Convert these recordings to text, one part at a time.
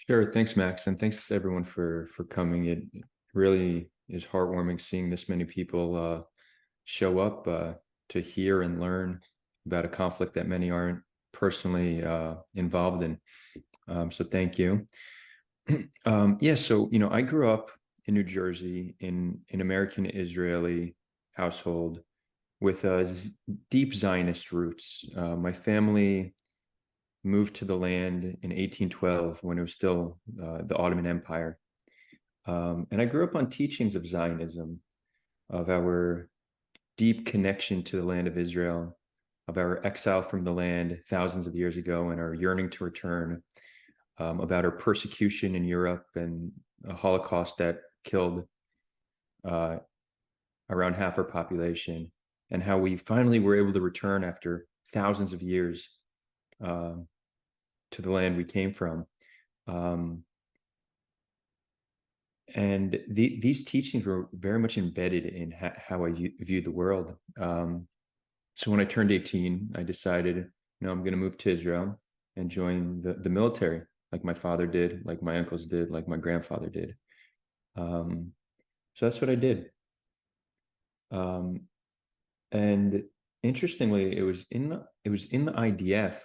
Sure. Thanks, Max. And thanks everyone for coming. It really is heartwarming seeing this many people show up to hear and learn about a conflict that many aren't personally involved in. So thank you. Yeah, so I grew up in New Jersey in American Israeli household with deep Zionist roots. My family moved to the land in 1812 when it was still the Ottoman Empire. And I grew up on teachings of Zionism, of our deep connection to the land of Israel, of our exile from the land thousands of years ago and our yearning to return, about our persecution in Europe and a Holocaust that killed uh, around half our population, and how we finally were able to return after thousands of years uh, to the land we came from. Um, and these teachings were very much embedded in how I viewed the world. So when I turned 18, I decided, I'm going to move to Israel and join the military, like my father did, like my uncles did, like my grandfather did. Um, so that's what I did. Um, and interestingly, it was in the IDF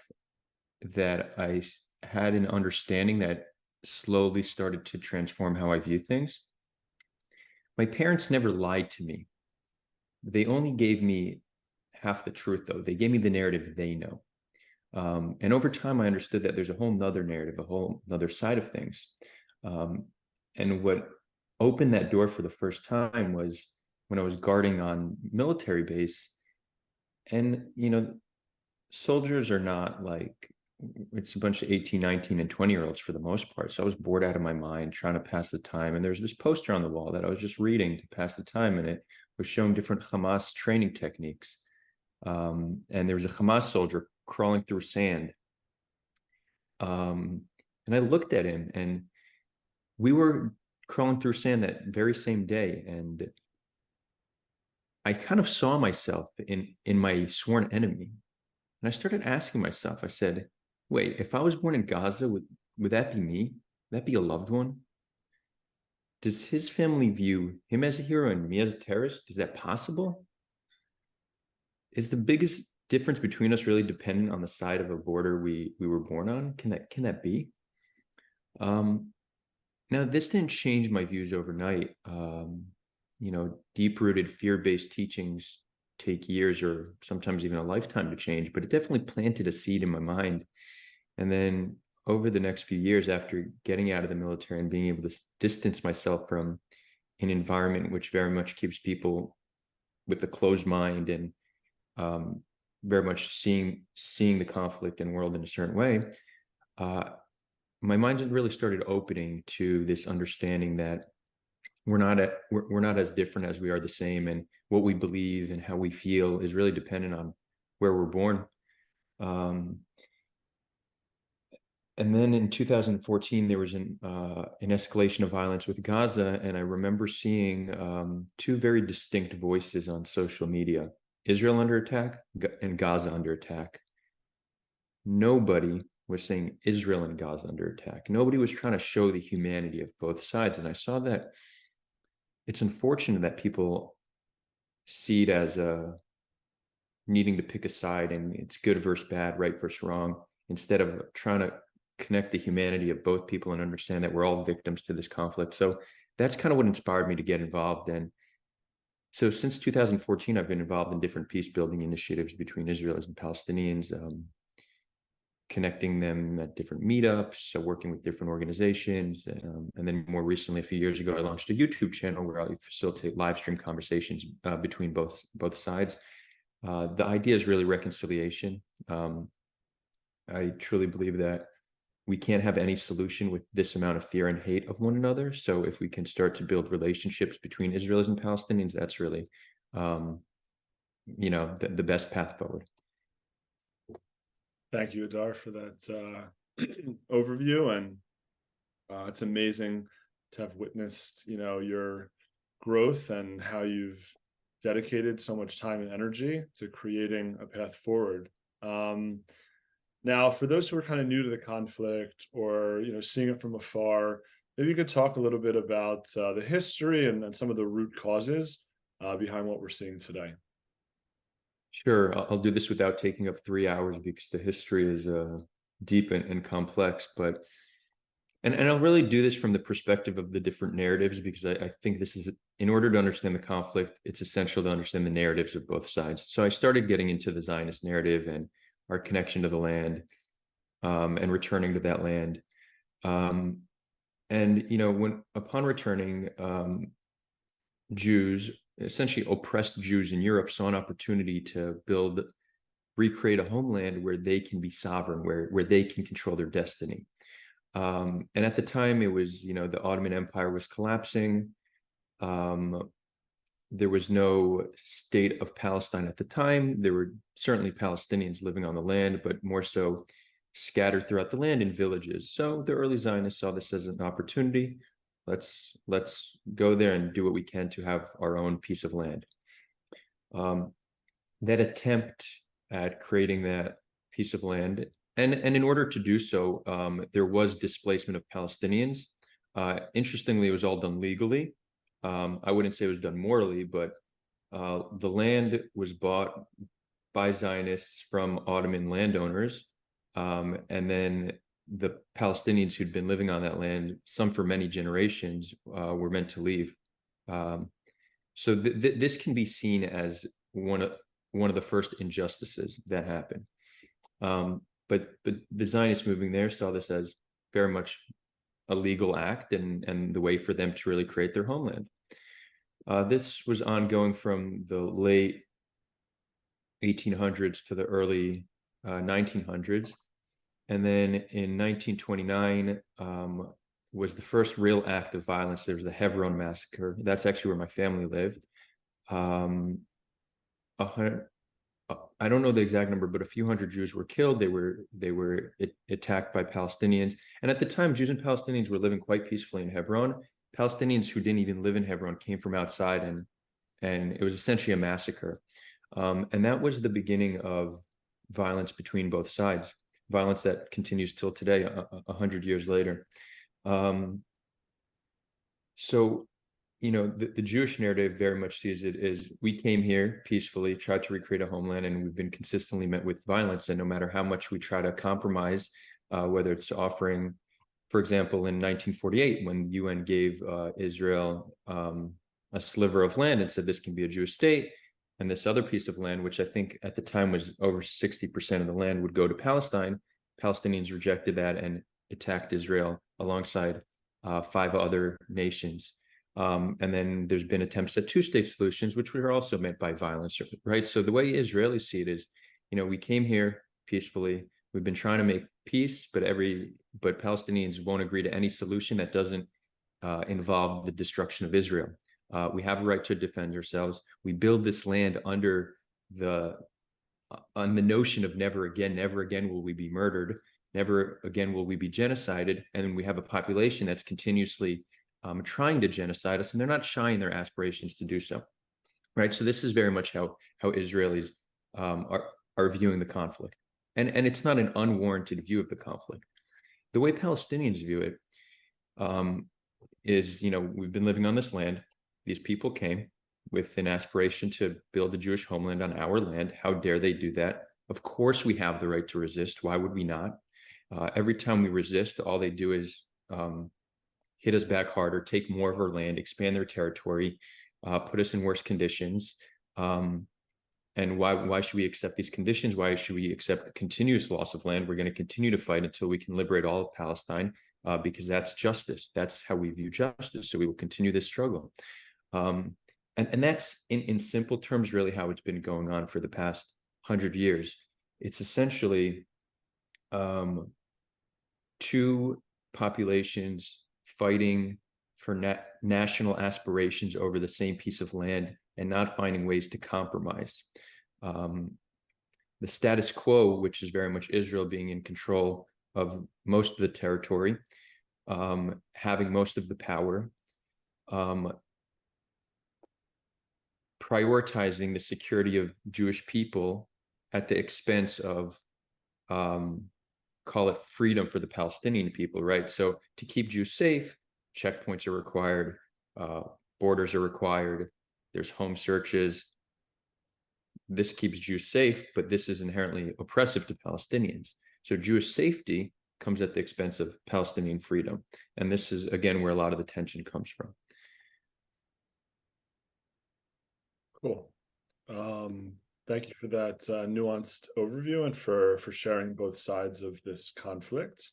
that I had an understanding that slowly started to transform how I view things. My parents never lied to me. They only gave me half the truth, though. They gave me the narrative they know. And over time, I understood that there's a whole nother narrative, a whole other side of things. Um, and what opened that door for the first time was when I was guarding on military base. And, soldiers are not like, it's a bunch of 18, 19, and 20-year-olds for the most part. So I was bored out of my mind trying to pass the time. And there's this poster on the wall that I was just reading to pass the time. And it was showing different Hamas training techniques. And there was a Hamas soldier crawling through sand. And I looked at him, and we were crawling through sand that very same day. And I kind of saw myself in my sworn enemy. And I started asking myself, I said, wait, if I was born in Gaza, would that be me? Would that be a loved one? Does his family view him as a hero and me as a terrorist? Is that possible? Is the biggest difference between us really dependent on the side of a border we were born on? Can that be? Um, Now, this didn't change my views overnight. Deep-rooted fear-based teachings take years or sometimes even a lifetime to change, but it definitely planted a seed in my mind. And then over the next few years, after getting out of the military and being able to distance myself from an environment which very much keeps people with a closed mind and um, very much seeing the conflict and world in a certain way, uh, my mind really started opening to this understanding that we're not as different as we are the same, and what we believe and how we feel is really dependent on where we're born. Um, and then in 2014, there was an escalation of violence with Gaza, and I remember seeing two very distinct voices on social media: Israel under attack and Gaza under attack. Nobody was saying Israel and Gaza under attack. Nobody was trying to show the humanity of both sides, and I saw that it's unfortunate that people see it as needing to pick a side and it's good versus bad, right versus wrong, instead of trying to connect the humanity of both people and understand that we're all victims to this conflict. So that's kind of what inspired me to get involved. And so since 2014, I've been involved in different peace building initiatives between Israelis and Palestinians, connecting them at different meetups, so working with different organizations. And then more recently, a few years ago, I launched a YouTube channel where I facilitate live stream conversations between both sides. The idea is really reconciliation. I truly believe that we can't have any solution with this amount of fear and hate of one another. So if we can start to build relationships between Israelis and Palestinians, that's really, the best path forward. Thank you, Adar, for that overview. And it's amazing to have witnessed, your growth and how you've dedicated so much time and energy to creating a path forward. Now, for those who are kind of new to the conflict or seeing it from afar, maybe you could talk a little bit about the history and some of the root causes behind what we're seeing today. Sure, I'll do this without taking up 3 hours because the history is deep and complex. But and I'll really do this from the perspective of the different narratives because I think this is, in order to understand the conflict, it's essential to understand the narratives of both sides. So I started getting into the Zionist narrative and our connection to the land, and returning to that land. Um, and when upon returning, Jews, essentially oppressed Jews in Europe, saw an opportunity to recreate a homeland where they can be sovereign, where they can control their destiny. And at the time, it was, the Ottoman Empire was collapsing. Um, there was no state of Palestine at the time. There were certainly Palestinians living on the land, but more so scattered throughout the land in villages. So the early Zionists saw this as an opportunity. Let's go there and do what we can to have our own piece of land. Um, that attempt at creating that piece of land, and in order to do so, there was displacement of Palestinians. Interestingly, it was all done legally. I wouldn't say it was done morally, but the land was bought by Zionists from Ottoman landowners, and then the Palestinians who'd been living on that land, some for many generations, were meant to leave. Um, so this can be seen as one of the first injustices that happened. But the Zionists moving there saw this as very much a legal act and the way for them to really create their homeland. This was ongoing from the late 1800s to the early 1900s. And then in 1929 was the first real act of violence. There was the Hebron massacre. That's actually where my family lived. Um, I don't know the exact number, but a few hundred Jews were killed. They were attacked by Palestinians. And at the time, Jews and Palestinians were living quite peacefully in Hebron. Palestinians who didn't even live in Hebron came from outside, and it was essentially a massacre. And that was the beginning of violence between both sides, violence that continues till today, 100 years later. Um, so, the Jewish narrative very much sees it as we came here peacefully, tried to recreate a homeland, and we've been consistently met with violence. And no matter how much we try to compromise, whether it's offering, for example, in 1948, when the UN gave Israel a sliver of land and said this can be a Jewish state, and this other piece of land, which I think at the time was over 60% of the land, would go to Palestine. Palestinians rejected that and attacked Israel alongside 5 other nations. And then there's been attempts at two-state solutions, which were also met by violence, right? So the way Israelis see it is, we came here peacefully. We've been trying to make peace, but Palestinians won't agree to any solution that doesn't involve the destruction of Israel. We have a right to defend ourselves. We build this land under on the notion of never again will we be murdered, never again will we be genocided, and we have a population that's continuously trying to genocide us, and they're not shy in their aspirations to do so, right? So this is very much how Israelis are viewing the conflict, and it's not an unwarranted view of the conflict. The way Palestinians view it is, we've been living on this land. These people came with an aspiration to build a Jewish homeland on our land. How dare they do that? Of course, we have the right to resist. Why would we not? Every time we resist, all they do is hit us back harder, take more of our land, expand their territory, put us in worse conditions. And why should we accept these conditions? Why should we accept the continuous loss of land? We're going to continue to fight until we can liberate all of Palestine, because that's justice. That's how we view justice. So we will continue this struggle. And that's in simple terms, really how it's been going on for the past 100 years. It's essentially two populations fighting for national aspirations over the same piece of land and not finding ways to compromise. The status quo, which is very much Israel being in control of most of the territory, having most of the power, prioritizing the security of Jewish people at the expense of call it freedom for the Palestinian people, right? So to keep Jews safe, checkpoints are required, uh, borders are required, there's home searches. This keeps Jews safe, but this is inherently oppressive to Palestinians. So Jewish safety comes at the expense of Palestinian freedom. And this is, again, where a lot of the tension comes from. Cool. Um, Thank you for that nuanced overview and for sharing both sides of this conflict.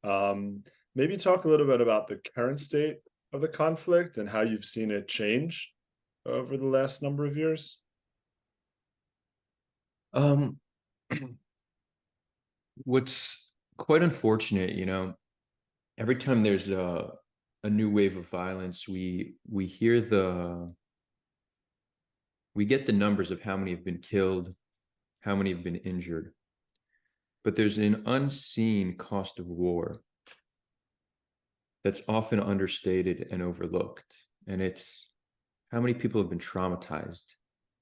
Um, Maybe talk a little bit about the current state of the conflict and how you've seen it change over the last number of years. Um, what's quite unfortunate, every time there's a new wave of violence, we hear we get the numbers of how many have been killed, how many have been injured, but there's an unseen cost of war that's often understated and overlooked, and it's how many people have been traumatized,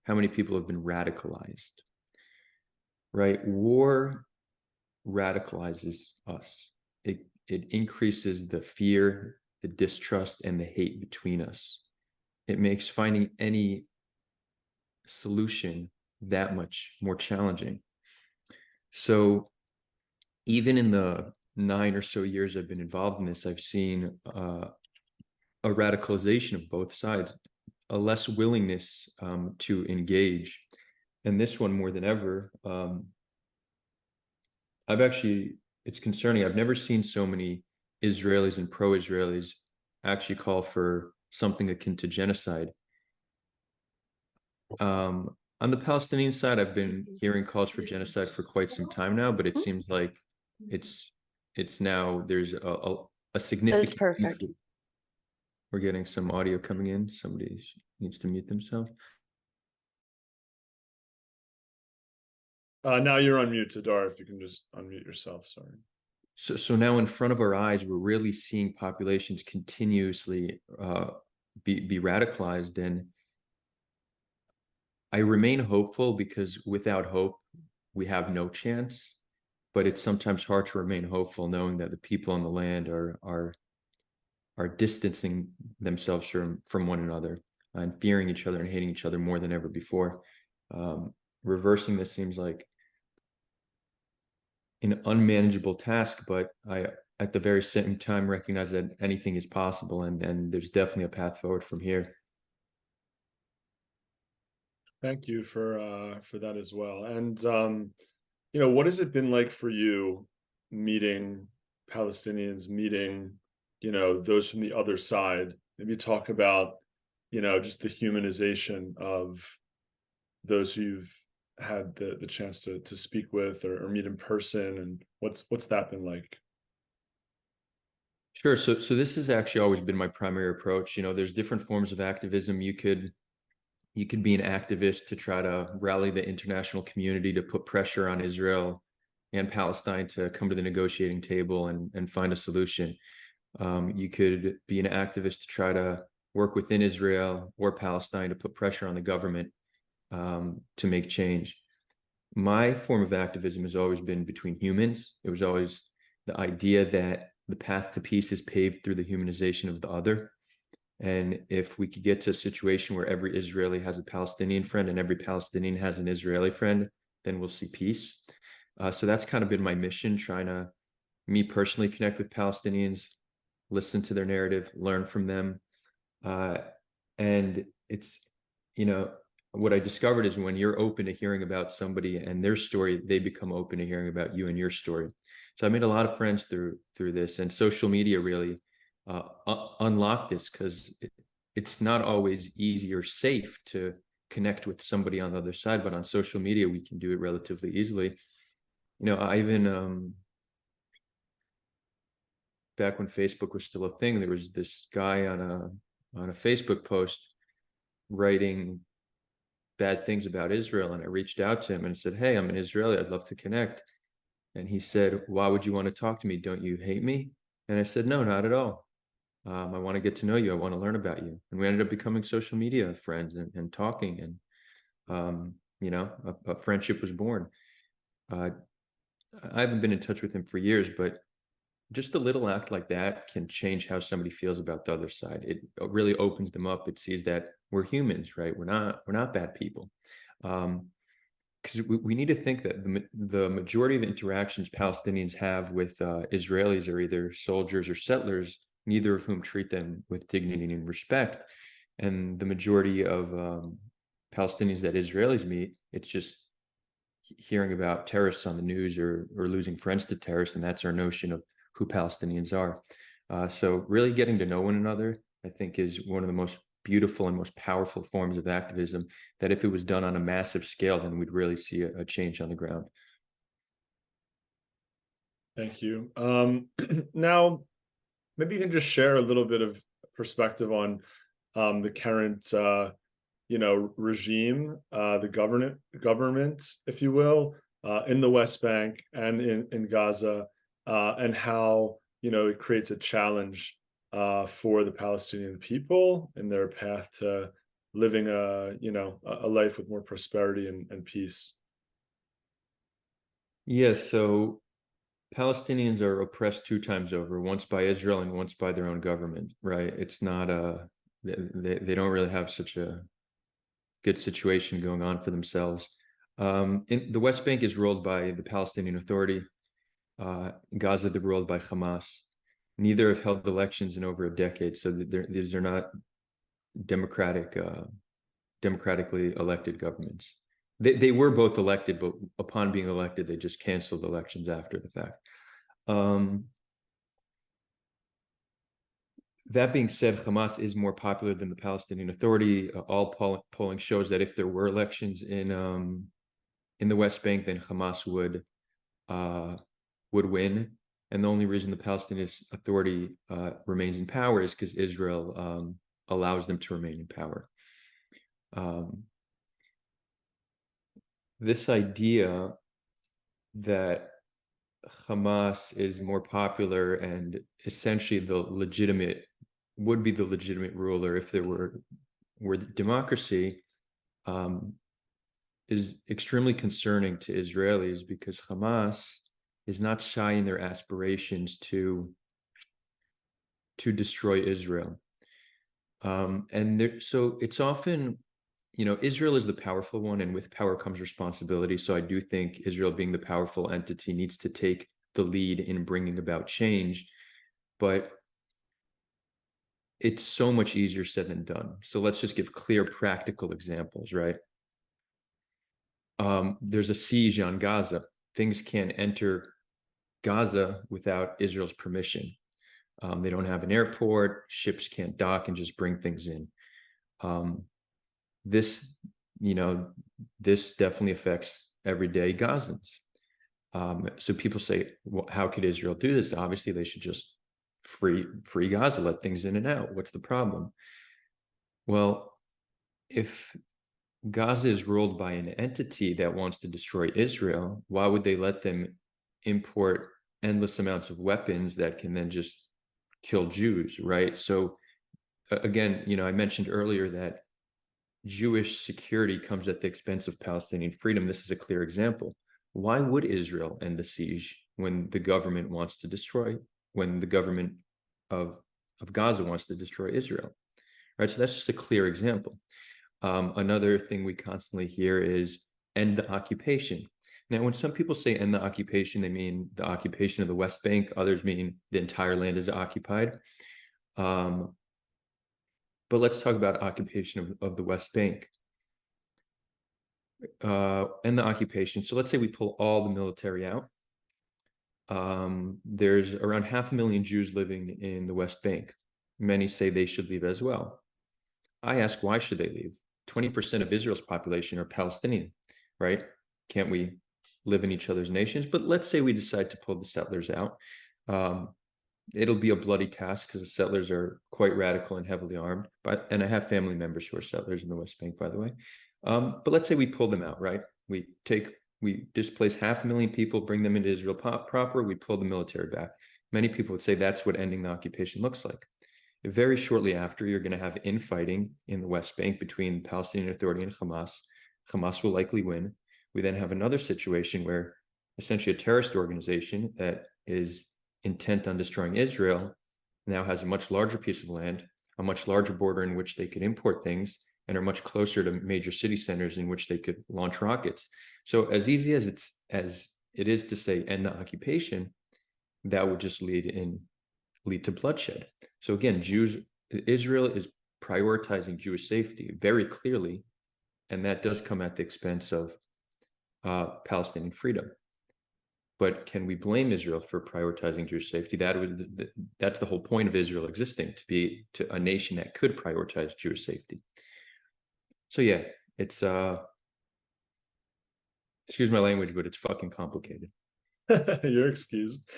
how many people have been radicalized, right? War radicalizes us. It increases the fear, the distrust, and the hate between us. It makes finding any solution that much more challenging. So even in the 9 or so years I've been involved in this, I've seen a radicalization of both sides, a less willingness to engage. And this one more than ever, it's concerning. I've never seen so many Israelis and pro-Israelis actually call for something akin to genocide. On the Palestinian side, I've been hearing calls for genocide for quite some time now, but it seems like it's it's now there's a That's significant. perfect. We're getting some audio coming in. Somebody needs to mute themselves. Now you're on mute, Adar, if you can just unmute yourself, sorry. So now in front of our eyes, we're really seeing populations continuously be radicalized, and I remain hopeful because without hope, we have no chance. But it's sometimes hard to remain hopeful knowing that the people on the land are distancing themselves from one another and fearing each other and hating each other more than ever before. Reversing this seems like an unmanageable task, but I at the very same time recognize that anything is possible, and there's definitely a path forward from here. Thank you for that as well. And what has it been like for you meeting Palestinians, meeting, those from the other side? Maybe talk about, just the humanization of those who you've had the chance to speak with or meet in person, and what's that been like? Sure. So this has actually always been my primary approach. There's different forms of activism. You could be an activist to try to rally the international community to put pressure on Israel and Palestine to come to the negotiating table and find a solution. You could be an activist to try to work within Israel or Palestine to put pressure on the government to make change. My form of activism has always been between humans. It was always the idea that the path to peace is paved through the humanization of the other. And if we could get to a situation where every Israeli has a Palestinian friend and every Palestinian has an Israeli friend, then we'll see peace. So that's kind of been my mission, trying to, me personally, connect with Palestinians, listen to their narrative, learn from them. And it's, what I discovered is when you're open to hearing about somebody and their story, they become open to hearing about you and your story. So I made a lot of friends through this, and social media really unlock this, because it's not always easy or safe to connect with somebody on the other side, but on social media we can do it relatively easily. I even back when Facebook was still a thing, there was this guy on a Facebook post writing bad things about Israel, and I reached out to him and said, "Hey, I'm an Israeli, I'd love to connect." And he said, "Why would you want to talk to me? Don't you hate me?" And I said, "No, not at all. I want to get to know you. I want to learn about you." And we ended up becoming social media friends and talking, and a friendship was born. I haven't been in touch with him for years, but just a little act like that can change how somebody feels about the other side. It really opens them up. It sees that we're humans, right? We're not bad people. Because we need to think that the majority of interactions Palestinians have with Israelis are either soldiers or settlers, neither of whom treat them with dignity and respect. And the majority of Palestinians that Israelis meet, it's just hearing about terrorists on the news or losing friends to terrorists, and that's our notion of who Palestinians are. So really getting to know one another, I think, is one of the most beautiful and most powerful forms of activism that if it was done on a massive scale, then we'd really see a change on the ground. Thank you. Now, maybe you can just share a little bit of perspective on the current, regime, the government, if you will, in the West Bank and in Gaza, and how it creates a challenge for the Palestinian people in their path to living a life with more prosperity and peace. Yes, so Palestinians are oppressed two times over, once by Israel and once by their own government, right? It's not they don't really have such a good situation going on for themselves. In the West Bank is ruled by the Palestinian Authority. Gaza, they're ruled by Hamas. Neither have held elections in over a decade, so these are not democratically elected governments. They were both elected, but upon being elected, they just canceled elections after the fact. That being said, Hamas is more popular than the Palestinian Authority. All polling shows that if there were elections in the West Bank, then Hamas would win. And the only reason the Palestinian Authority remains in power is because Israel allows them to remain in power. This idea that Hamas is more popular and essentially would be the legitimate ruler if there were democracy, is extremely concerning to Israelis because Hamas is not shy in their aspirations to destroy Israel. So it's often, Israel is the powerful one, and with power comes responsibility. So I do think Israel, being the powerful entity, needs to take the lead in bringing about change. But it's so much easier said than done. So let's just give clear, practical examples, right? There's a siege on Gaza. Things can't enter Gaza without Israel's permission. They don't have an airport. Ships can't dock and just bring things in. This definitely affects everyday Gazans. So people say, well, how could Israel do this? Obviously, they should just free Gaza, let things in and out. What's the problem? Well, if Gaza is ruled by an entity that wants to destroy Israel, why would they let them import endless amounts of weapons that can then just kill Jews, right? So again, I mentioned earlier that Jewish security comes at the expense of Palestinian freedom. This is a clear example. Why would Israel end the siege when the government when the government of Gaza wants to destroy Israel, right? So that's just a clear example. Another thing we constantly hear is end the occupation. Now, when some people say end the occupation, they mean the occupation of the West Bank. Others mean the entire land is occupied. But let's talk about occupation of the West Bank and the occupation. So let's say we pull all the military out. There's around 500,000 Jews living in the West Bank. Many say they should leave as well. I ask, why should they leave? 20% of Israel's population are Palestinian, right? Can't we live in each other's nations? But let's say we decide to pull the settlers out. It'll be a bloody task because the settlers are quite radical and heavily armed. And I have family members who are settlers in the West Bank, by the way. But let's say we pull them out, right? We displace 500,000 people, bring them into Israel proper, we pull the military back. Many people would say that's what ending the occupation looks like. Very shortly after, you're going to have infighting in the West Bank between the Palestinian Authority and Hamas. Hamas will likely win. We then have another situation where essentially a terrorist organization that is intent on destroying Israel, now has a much larger piece of land, a much larger border in which they could import things, and are much closer to major city centers in which they could launch rockets. So as easy as it is to say end the occupation, that would just lead to bloodshed. So again, Israel is prioritizing Jewish safety very clearly, and that does come at the expense of Palestinian freedom. But can we blame Israel for prioritizing Jewish safety? That's the whole point of Israel existing, to be a nation that could prioritize Jewish safety. So yeah, it's excuse my language, but it's fucking complicated. You're excused.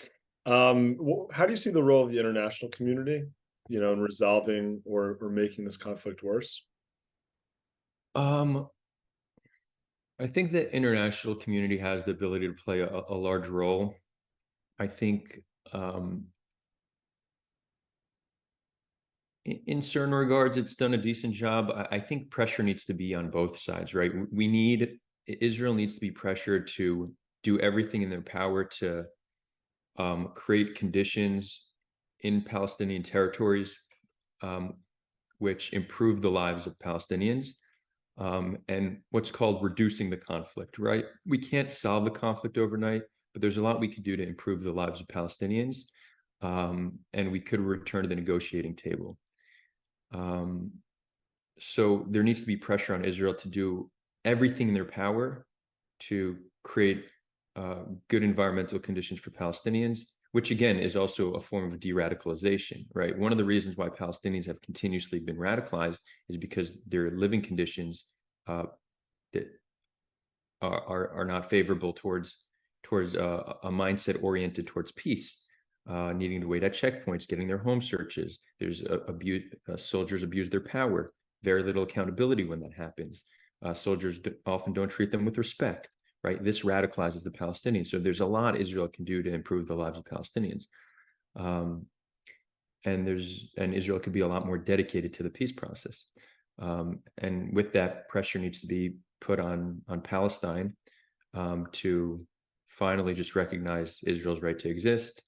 How do you see the role of the international community, in resolving or making this conflict worse? Um, I think the international community has the ability to play a large role. I think in certain regards, it's done a decent job. I think pressure needs to be on both sides, right? Israel needs to be pressured to do everything in their power to create conditions in Palestinian territories which improve the lives of Palestinians, and what's called reducing the conflict, right? We can't solve the conflict overnight, but there's a lot we could do to improve the lives of Palestinians, and we could return to the negotiating table. So there needs to be pressure on Israel to do everything in their power to create good environmental conditions for Palestinians, which again is also a form of de-radicalization, right? One of the reasons why Palestinians have continuously been radicalized is because their living conditions that are not favorable towards a mindset oriented towards peace, needing to wait at checkpoints, getting their home searches. There's soldiers abuse their power, very little accountability when that happens. Soldiers often don't treat them with respect, right? This radicalizes the Palestinians. So there's a lot Israel can do to improve the lives of Palestinians. And Israel could be a lot more dedicated to the peace process. And with that, pressure needs to be put on Palestine to finally just recognize Israel's right to exist,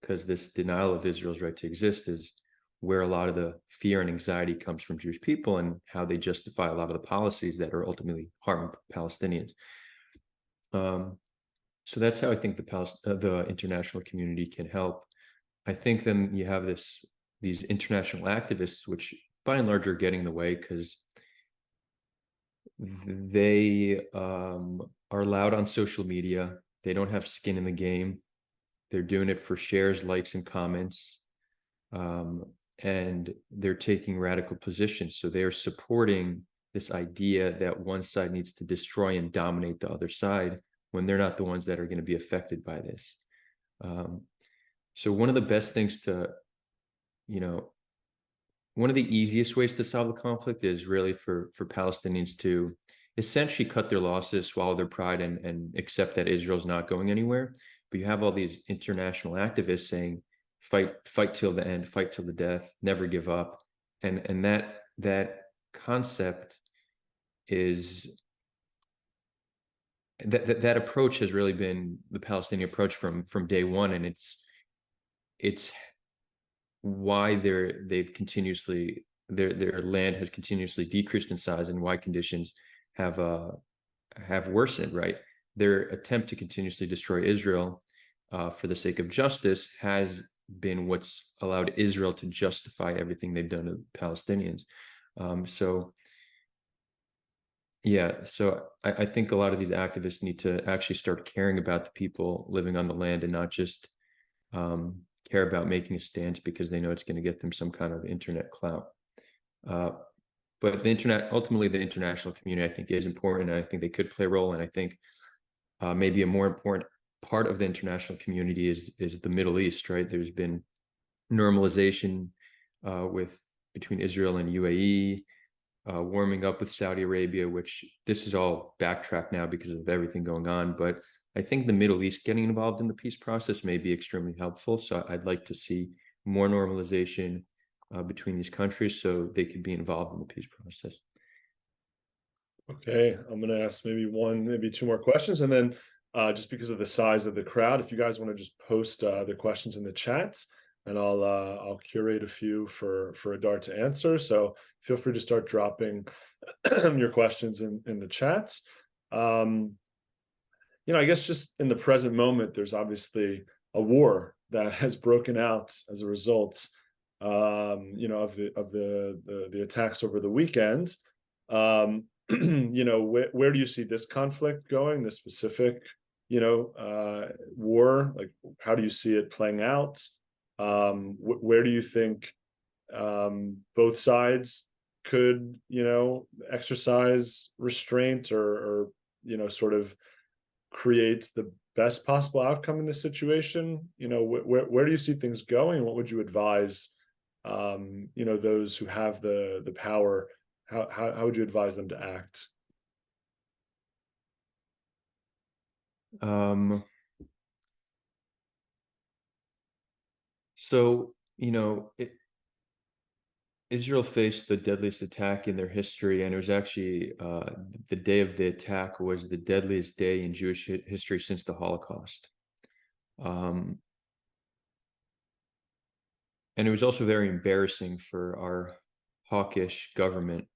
because this denial of Israel's right to exist is where a lot of the fear and anxiety comes from Jewish people, and how they justify a lot of the policies that are ultimately harming Palestinians. So that's how I think the international community can help. I think then you have these international activists, which by and large are getting in the way because they are loud on social media. They don't have skin in the game. They're doing it for shares, likes, and comments. And they're taking radical positions. So they're supporting this idea that one side needs to destroy and dominate the other side, when they're not the ones that are going to be affected by this. So one of the best things one of the easiest ways to solve the conflict is really for Palestinians to essentially cut their losses, swallow their pride, and accept that Israel's not going anywhere. But you have all these international activists saying, fight till the end, fight till the death, never give up. And that concept is that approach has really been the Palestinian approach from day one, and it's why their land has continuously decreased in size, and why conditions have worsened, right? Their attempt to continuously destroy Israel for the sake of justice has been what's allowed Israel to justify everything they've done to Palestinians. So I think a lot of these activists need to actually start caring about the people living on the land, and not just care about making a stance because they know it's going to get them some kind of internet clout. But ultimately the international community, I think, is important, and I think they could play a role. And I think maybe a more important part of the international community is the Middle East, right? There's been normalization between Israel and UAE, warming up with Saudi Arabia, which this is all backtracked now because of everything going on. But I think the Middle East getting involved in the peace process may be extremely helpful. So I'd like to see more normalization between these countries so they could be involved in the peace process. Okay, I'm going to ask maybe two more questions, and then just because of the size of the crowd. If you guys want to just post the questions in the chat, and I'll curate a few for Adar to answer. So feel free to start dropping your questions in the chats. I guess just in the present moment, there's obviously a war that has broken out as a result, of the attacks over the weekend. Where do you see this conflict going? This specific, war? Like, how do you see it playing out? Where do you think both sides could, exercise restraint or sort of create the best possible outcome in this situation? Where do you see things going? What would you advise, those who have the power? How would you advise them to act? So, Israel faced the deadliest attack in their history, and it was actually the day of the attack was the deadliest day in Jewish history since the Holocaust. And it was also very embarrassing for our hawkish government.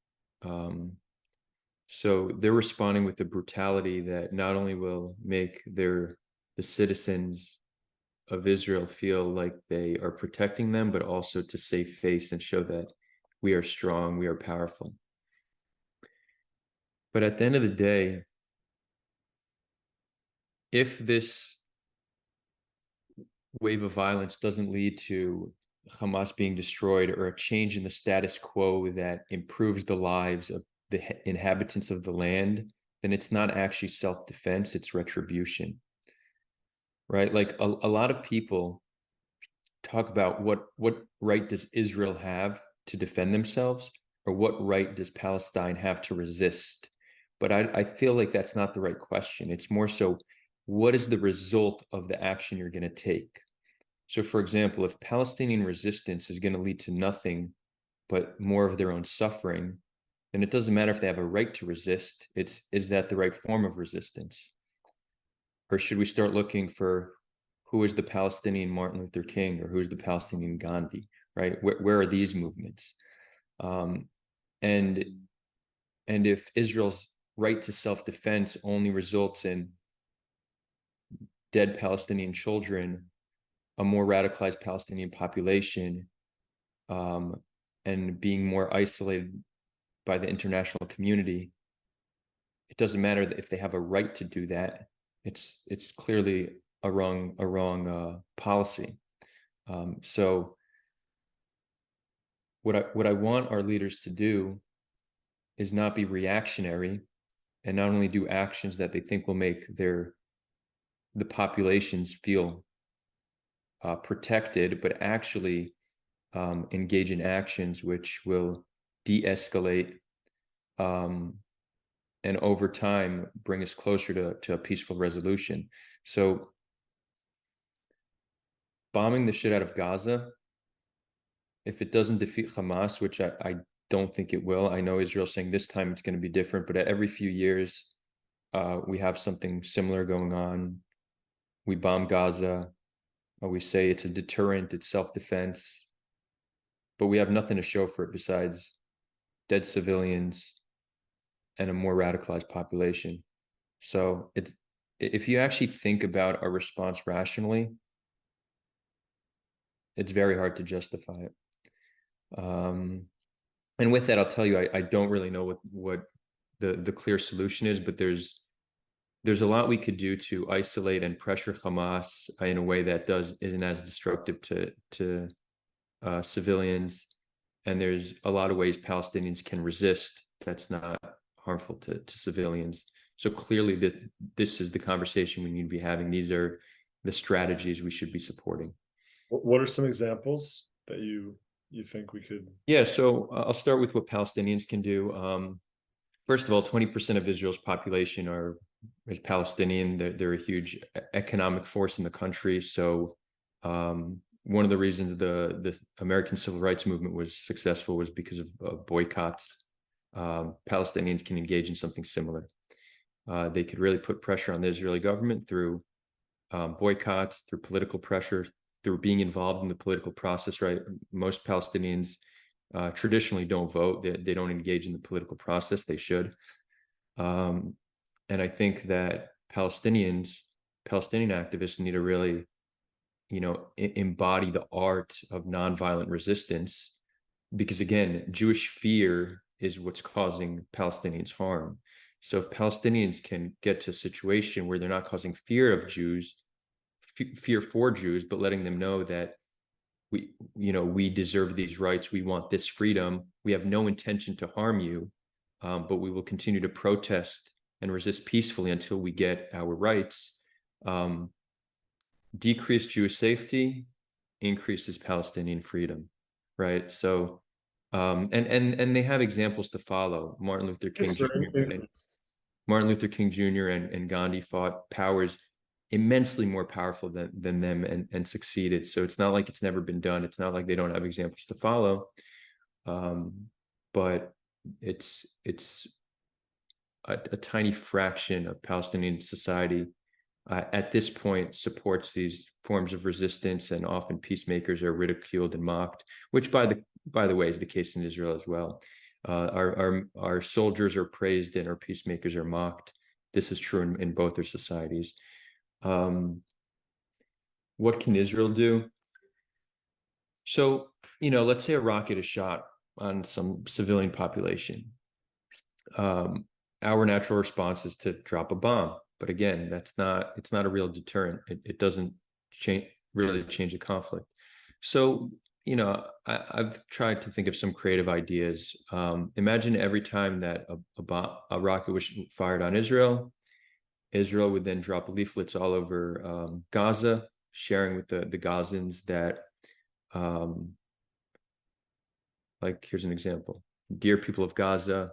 So they're responding with the brutality that not only will make the citizens of Israel feel like they are protecting them, but also to save face and show that we are strong, we are powerful. But at the end of the day, if this wave of violence doesn't lead to Hamas being destroyed or a change in the status quo that improves the lives of the inhabitants of the land, then it's not actually self-defense, it's retribution, right? Like a lot of people talk about what right does Israel have to defend themselves, or what right does Palestine have to resist? But I feel like that's not the right question. It's more so, what is the result of the action you're going to take? So, for example, if Palestinian resistance is going to lead to nothing but more of their own suffering, then it doesn't matter if they have a right to resist. Is that the right form of resistance? Or should we start looking for who is the Palestinian Martin Luther King, or who is the Palestinian Gandhi, right? Where are these movements? And if Israel's right to self-defense only results in dead Palestinian children, a more radicalized Palestinian population, and being more isolated by the international community, it doesn't matter if they have a right to do that. It's clearly a wrong policy. So what I want our leaders to do is not be reactionary and not only do actions that they think will make the populations feel protected, but actually engage in actions which will de-escalate, and over time bring us closer to a peaceful resolution. So bombing the shit out of Gaza, if it doesn't defeat Hamas, which I don't think it will. I know Israel's saying this time it's going to be different, but every few years we have something similar going on. We bomb Gaza, we say it's a deterrent, it's self-defense, but we have nothing to show for it besides dead civilians and a more radicalized population. So if you actually think about our response rationally, it's very hard to justify it. And with that, I'll tell you, I don't really know what the clear solution is, but there's a lot we could do to isolate and pressure Hamas in a way that isn't as destructive to civilians. And there's a lot of ways Palestinians can resist that's not harmful to civilians. So clearly this is the conversation we need to be having. These are the strategies we should be supporting. What are some examples that you think we could? Yeah, so I'll start with what Palestinians can do. First of all, 20% of Israel's population is Palestinian. They're a huge economic force in the country. So one of the reasons the American civil rights movement was successful was because of boycotts. Palestinians can engage in something similar. They could really put pressure on the Israeli government through boycotts, through political pressure, through being involved in the political process, right? Most Palestinians traditionally don't vote. They don't engage in the political process. They should. And I think that Palestinian activists need to really, embody the art of nonviolent resistance, because again, Jewish fear is what's causing Palestinians harm. So if Palestinians can get to a situation where they're not causing fear of Jews, fear for Jews, but letting them know that we deserve these rights, we want this freedom, we have no intention to harm you, but we will continue to protest and resist peacefully until we get our rights. Decreased Jewish safety increases Palestinian freedom, right? So, and they have examples to follow. Martin Luther King Jr. and Gandhi fought powers immensely more powerful than them and succeeded. So it's not like it's never been done. It's not like they don't have examples to follow. But it's a tiny fraction of Palestinian society at this point supports these forms of resistance, and often peacemakers are ridiculed and mocked, which by the way is the case in Israel as well. Our soldiers are praised and our peacemakers are mocked. This is true in both their societies. What can Israel do? So, let's say a rocket is shot on some civilian population. Our natural response is to drop a bomb. But again, it's not a real deterrent. It doesn't really change the conflict. So, I've tried to think of some creative ideas. Imagine every time that a rocket was fired on Israel, Israel would then drop leaflets all over Gaza, sharing with the Gazans that, like, here's an example. Dear people of Gaza,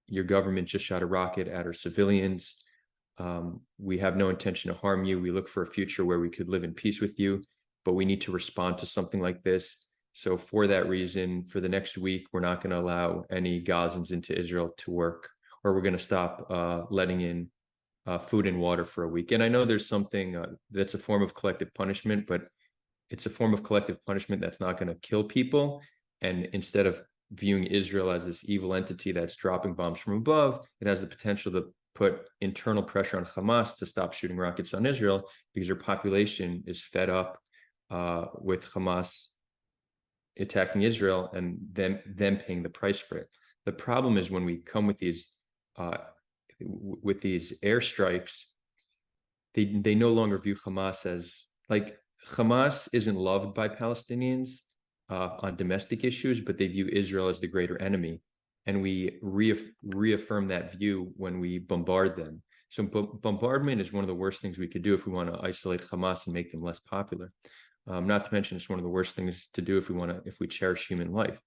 your government just shot a rocket at our civilians. We have no intention to harm you. We look for a future where we could live in peace with you, but we need to respond to something like this. So for that reason, for the next week, we're not going to allow any Gazans into Israel to work, or we're going to stop letting in food and water for a week. And I know there's something that's a form of collective punishment, but it's a form of collective punishment that's not going to kill people. And instead of viewing Israel as this evil entity that's dropping bombs from above, it has the potential to put internal pressure on Hamas to stop shooting rockets on Israel, because their population is fed up with Hamas attacking Israel and them paying the price for it. The problem is when we come with these airstrikes, they no longer view Hamas as, like, Hamas isn't loved by Palestinians on domestic issues, but they view Israel as the greater enemy. And we reaffirm that view when we bombard them. So bombardment is one of the worst things we could do if we want to isolate Hamas and make them less popular. Not to mention, it's one of the worst things to do if we cherish human life.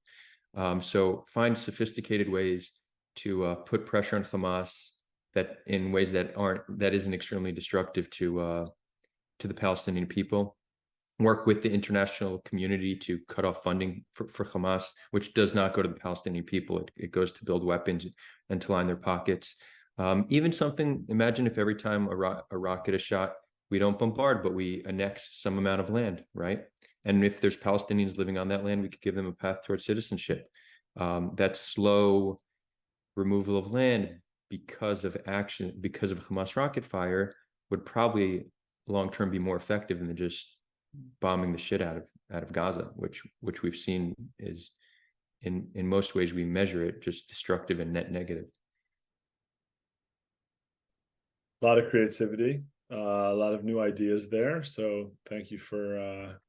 So find sophisticated ways to put pressure on Hamas that in ways that isn't extremely destructive to the Palestinian people. Work with the international community to cut off funding for Hamas, which does not go to the Palestinian people. It goes to build weapons and to line their pockets. Even something, imagine if every time a rocket is shot, we don't bombard, but we annex some amount of land, right? And if there's Palestinians living on that land, we could give them a path towards citizenship. That slow removal of land because of Hamas rocket fire would probably long-term be more effective than just bombing the shit out of Gaza, which we've seen is in most ways we measure it just destructive and net negative. A lot of creativity, a lot of new ideas there. So thank you for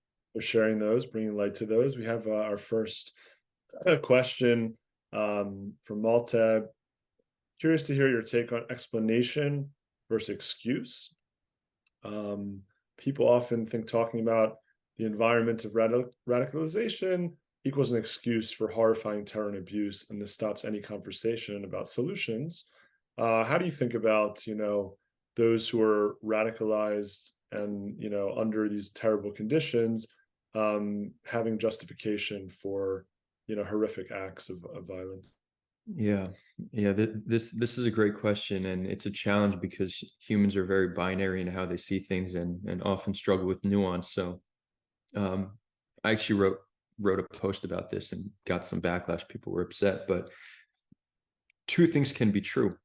sharing those, bringing light to those. We have our first question from Malta. Curious to hear your take on explanation versus excuse. People often think talking about the environment of radicalization equals an excuse for horrifying terror and abuse, and this stops any conversation about solutions. How do you think about, those who are radicalized and, under these terrible conditions, having justification for, horrific acts of violence? Yeah, yeah. This is a great question, and it's a challenge because humans are very binary in how they see things, and often struggle with nuance. So, um, I actually wrote a post about this and got some backlash. People were upset, but two things can be true.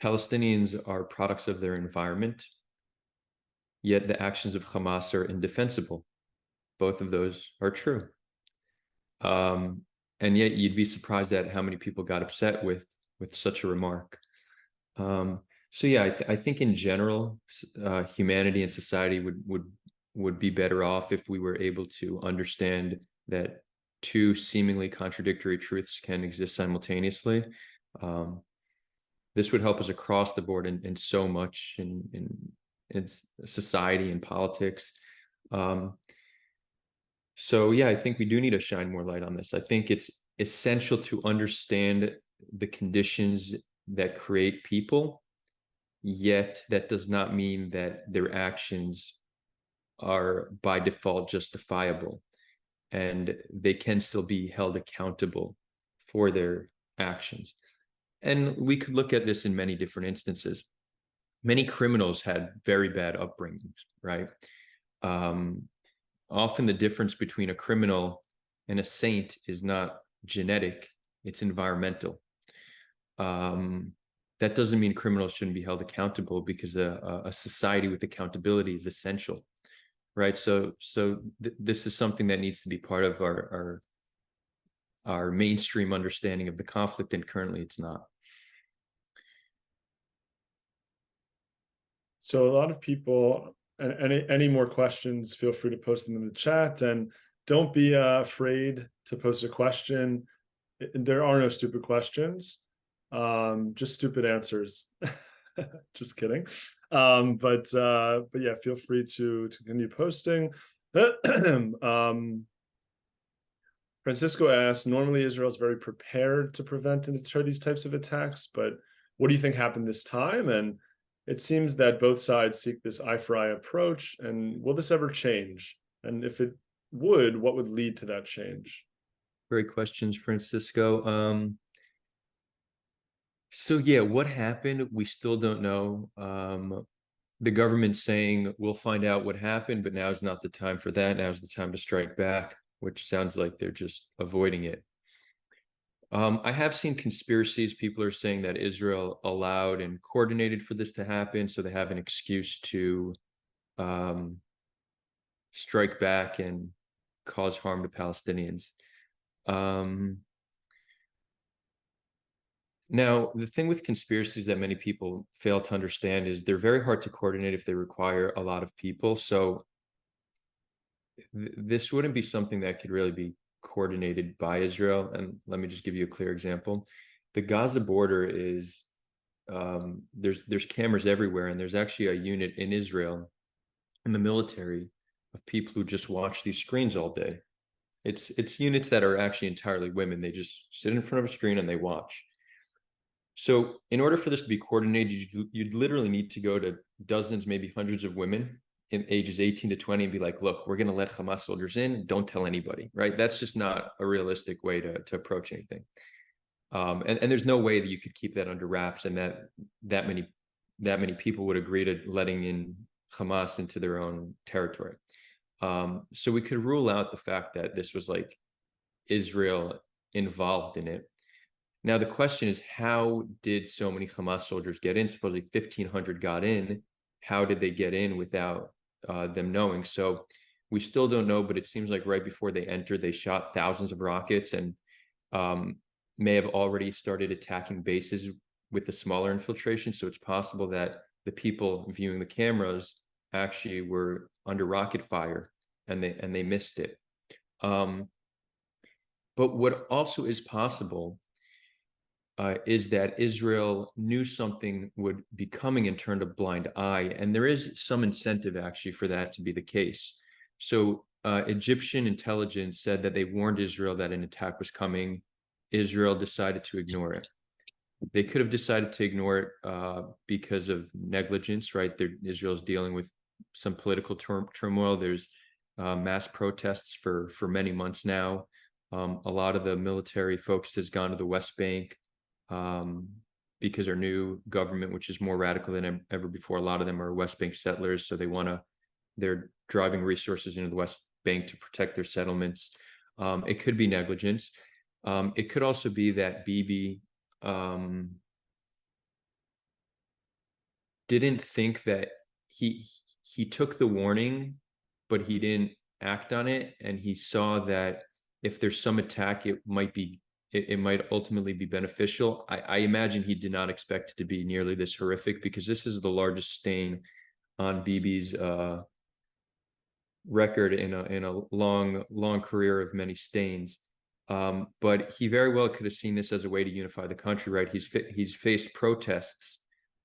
Palestinians are products of their environment, yet the actions of Hamas are indefensible. Both of those are true. Um, and yet you'd be surprised at how many people got upset with such a remark. Um, so yeah, I think in general, humanity and society would be better off if we were able to understand that two seemingly contradictory truths can exist simultaneously. Um, this would help us across the board in so much in society and politics. Um, so yeah, I think we do need to shine more light on this. I think it's essential to understand the conditions that create people, yet that does not mean that their actions are by default justifiable, and they can still be held accountable for their actions. And we could look at this in many different instances. Many criminals had very bad upbringings, right? Um, Often the difference between a criminal and a saint is not genetic, it's environmental. Um, that doesn't mean criminals shouldn't be held accountable, because a society with accountability is essential, right? So this is something that needs to be part of our mainstream understanding of the conflict, and currently it's not. So a lot of people, and any more questions, feel free to post them in the chat, and don't be afraid to post a question. There are no stupid questions, just stupid answers. Just kidding. But yeah, feel free to continue posting. Francisco asks, normally Israel is very prepared to prevent and deter these types of attacks, but what do you think happened this time? And it seems that both sides seek this eye for eye approach. And will this ever change? And if it would, what would lead to that change? Great questions, Francisco. So yeah, what happened? We still don't know. The government's saying we'll find out what happened, but now's not the time for that. Now's the time to strike back, which sounds like they're just avoiding it. I have seen conspiracies. People are saying that Israel allowed and coordinated for this to happen, so they have an excuse to um, strike back and cause harm to Palestinians. Um, Now, the thing with conspiracies that many people fail to understand is they're very hard to coordinate if they require a lot of people. So this wouldn't be something that could really be coordinated by Israel. And let me just give you a clear example. The Gaza border is there's cameras everywhere, and there's actually a unit in Israel in the military of people who just watch these screens all day. It's units that are actually entirely women. They just sit in front of a screen and they watch. So in order for this to be coordinated, you'd literally need to go to dozens, maybe hundreds of women in ages 18 to 20 and be like, look, we're going to let Hamas soldiers in. Don't tell anybody, right? That's just not a realistic way to approach anything. And there's no way that you could keep that under wraps, and that many people would agree to letting in Hamas into their own territory. So we could rule out the fact that this was like Israel involved in it. Now, the question is, how did so many Hamas soldiers get in? Supposedly 1,500 got in. How did they get in without them knowing? So we still don't know, but it seems like right before they entered, they shot thousands of rockets, and um, may have already started attacking bases with the smaller infiltration. So it's possible that the people viewing the cameras actually were under rocket fire, and they missed it. But what also is possible is that Israel knew something would be coming and turned a blind eye. And there is some incentive actually for that to be the case. So Egyptian intelligence said that they warned Israel that an attack was coming. Israel decided to ignore it. They could have decided to ignore it because of negligence, right? Israel's dealing with some political turmoil. There's mass protests for many months now. A lot of the military focus has gone to the West Bank, because our new government, which is more radical than ever before, a lot of them are West Bank settlers, so they're driving resources into the West Bank to protect their settlements. It could be negligence. It could also be that Bibi didn't think that he took the warning, but he didn't act on it, and he saw that if there's some attack, it might ultimately be beneficial. I imagine he did not expect it to be nearly this horrific, because this is the largest stain on Bibi's record in a long career of many stains. But he very well could have seen this as a way to unify the country, right? He's faced protests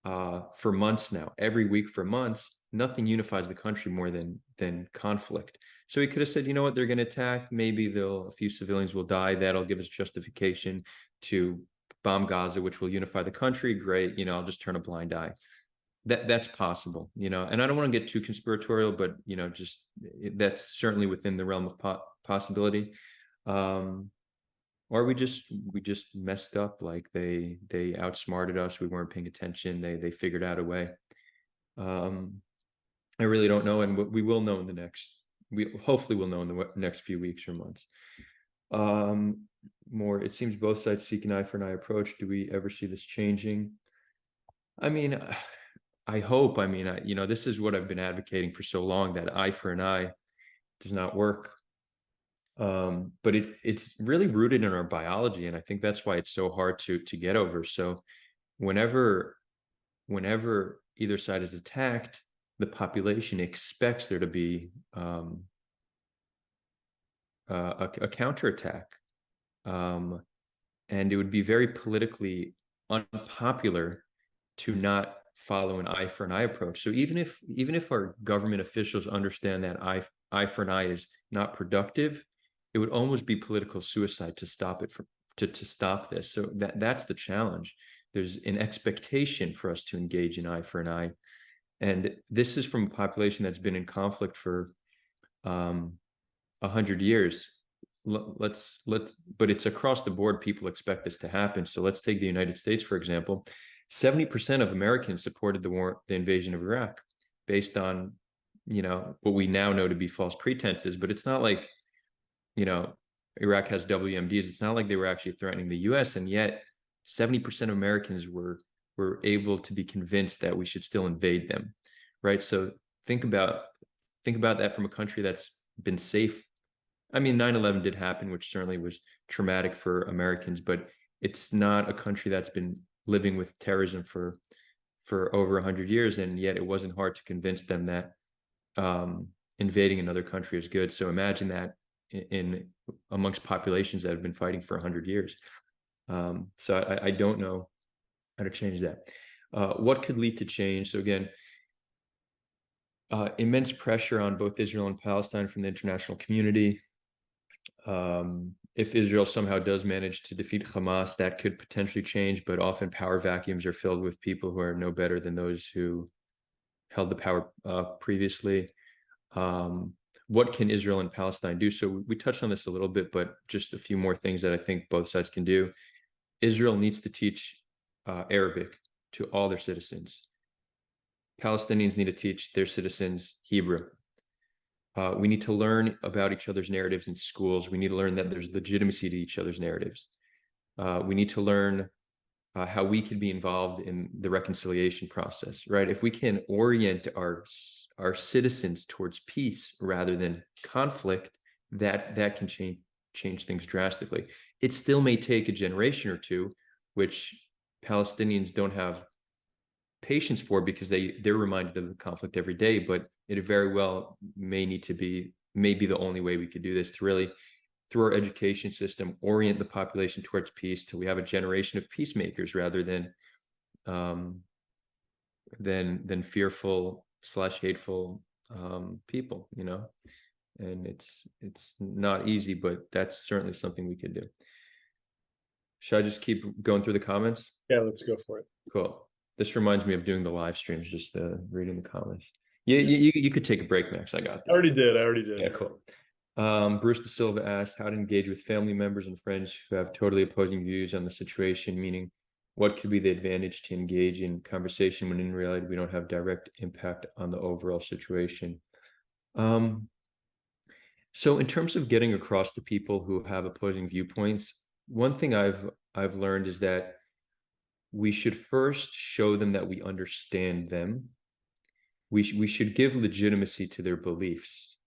for months now, every week for months. Nothing unifies the country more than conflict. So he could have said, you know what, they're going to attack. Maybe a few civilians will die. That'll give us justification to bomb Gaza, which will unify the country. Great, I'll just turn a blind eye. That's possible, and I don't want to get too conspiratorial, but just that's certainly within the realm of possibility. Or we just messed up, like they outsmarted us, we weren't paying attention, they figured out a way. I really don't know, and we will know hopefully we'll know in the next few weeks or months. More, it seems both sides seek an eye for an eye approach. Do we ever see this changing? I mean, I hope. I mean, this is what I've been advocating for so long, that eye for an eye does not work. But it's really rooted in our biology, and I think that's why it's so hard to get over. So whenever either side is attacked, the population expects there to be a counterattack, and it would be very politically unpopular to not follow an eye for an eye approach. So even if our government officials understand that eye for an eye is not productive, it would almost be political suicide to stop it to stop this. So that's the challenge. There's an expectation for us to engage in eye for an eye, and this is from a population that's been in conflict for 100 years. But it's across the board. People expect this to happen. So let's take the United States, for example. 70% of Americans supported the invasion of Iraq, based on, what we now know to be false pretenses. But it's not like, Iraq has WMDs. It's not like they were actually threatening the US. And yet 70% of Americans were able to be convinced that we should still invade them. Right. So think about that from a country that's been safe. I mean, 9/11 did happen, which certainly was traumatic for Americans, but it's not a country that's been living with terrorism for over 100 years, and yet it wasn't hard to convince them that invading another country is good. So imagine that in amongst populations that have been fighting for 100 years. So I don't know how to change that. What could lead to change? So again, immense pressure on both Israel and Palestine from the international community. If Israel somehow does manage to defeat Hamas, that could potentially change, but often power vacuums are filled with people who are no better than those who held the power previously. What can Israel and Palestine do? So we touched on this a little bit, but just a few more things that I think both sides can do. Israel needs to teach Arabic to all their citizens. Palestinians need to teach their citizens Hebrew. We need to learn about each other's narratives in schools. We need to learn that there's legitimacy to each other's narratives. We need to learn how we can be involved in the reconciliation process, right? If we can orient our citizens towards peace rather than conflict, that can change things drastically. It still may take a generation or two, which Palestinians don't have patience for, because they're reminded of the conflict every day. But it very well may be the only way we could do this, to really, through our education system, orient the population towards peace, till we have a generation of peacemakers rather than fearful / hateful people, and it's not easy, but that's certainly something we could do. Should I just keep going through the comments? Yeah, let's go for it. Cool. This reminds me of doing the live streams, just reading the comments. You could take a break, Max. I got this. I already did. Yeah, cool. Bruce De Silva asked how to engage with family members and friends who have totally opposing views on the situation, meaning what could be the advantage to engage in conversation when in reality we don't have direct impact on the overall situation. So in terms of getting across to people who have opposing viewpoints, one thing I've learned is that we should first show them that we understand them. We should give legitimacy to their beliefs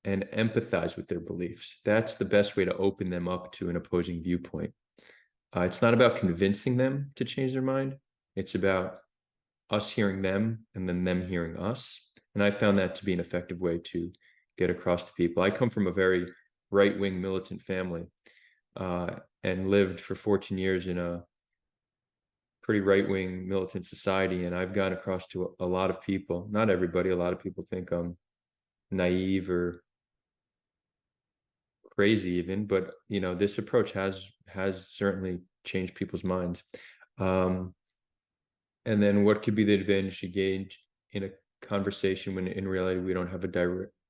and empathize with their beliefs. That's the best way to open them up to an opposing viewpoint. It's not about convincing them to change their mind. It's about us hearing them and then them hearing us. And I found that to be an effective way to get across to people. I come from a very right-wing militant family and lived for 14 years in a pretty right-wing militant society. And I've gone across to a lot of people, not everybody, a lot of people think I'm naive or crazy even, but this approach has certainly changed people's minds. And then what could be the advantage to gauge in a conversation when in reality we don't have a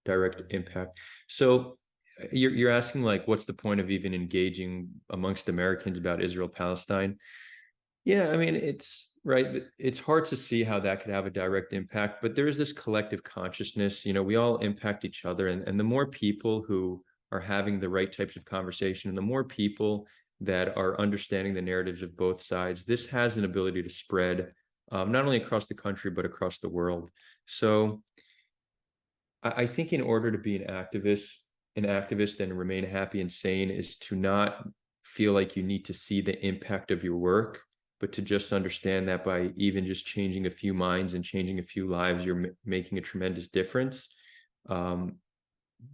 direct impact? So you're asking like, what's the point of even engaging amongst Americans about Israel Palestine? Yeah, I mean, it's right. It's hard to see how that could have a direct impact, but there is this collective consciousness. We all impact each other, and the more people who are having the right types of conversation, and the more people that are understanding the narratives of both sides, this has an ability to spread not only across the country but across the world. So I think in order to be an activist and remain happy and sane is to not feel like you need to see the impact of your work, but to just understand that by even just changing a few minds and changing a few lives, you're making a tremendous difference.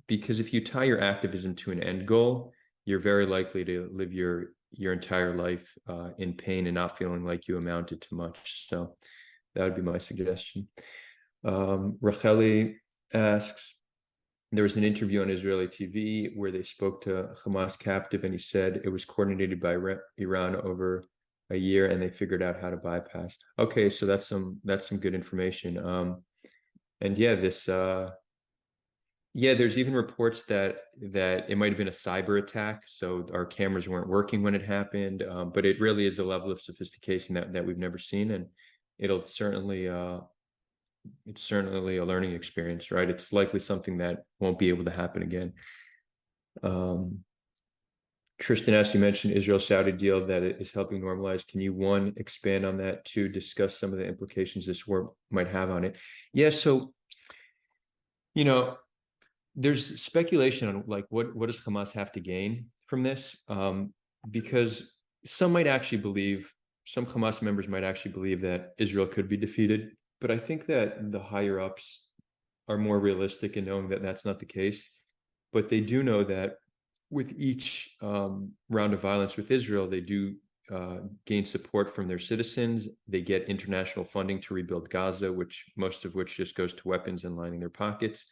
Because if you tie your activism to an end goal, you're very likely to live your entire life in pain and not feeling like you amounted to much. So that would be my suggestion. Racheli asks, there was an interview on Israeli TV where they spoke to a Hamas captive, and he said it was coordinated by Iran over a year, and they figured out how to bypass. Okay, so that's some good information. And yeah, there's even reports that it might have been a cyber attack, so our cameras weren't working when it happened. But it really is a level of sophistication that we've never seen, and it'll certainly it's certainly a learning experience, right? It's likely something that won't be able to happen again. Tristan asked, you mentioned Israel-Saudi deal that it is helping normalize. Can you, one, expand on that? Two, discuss some of the implications this war might have on it? Yeah, so, there's speculation on like what does Hamas have to gain from this? Because some Hamas members might actually believe that Israel could be defeated. But I think that the higher ups are more realistic in knowing that that's not the case. But they do know that with each round of violence with Israel, they do gain support from their citizens. They get international funding to rebuild Gaza, most of which just goes to weapons and lining their pockets.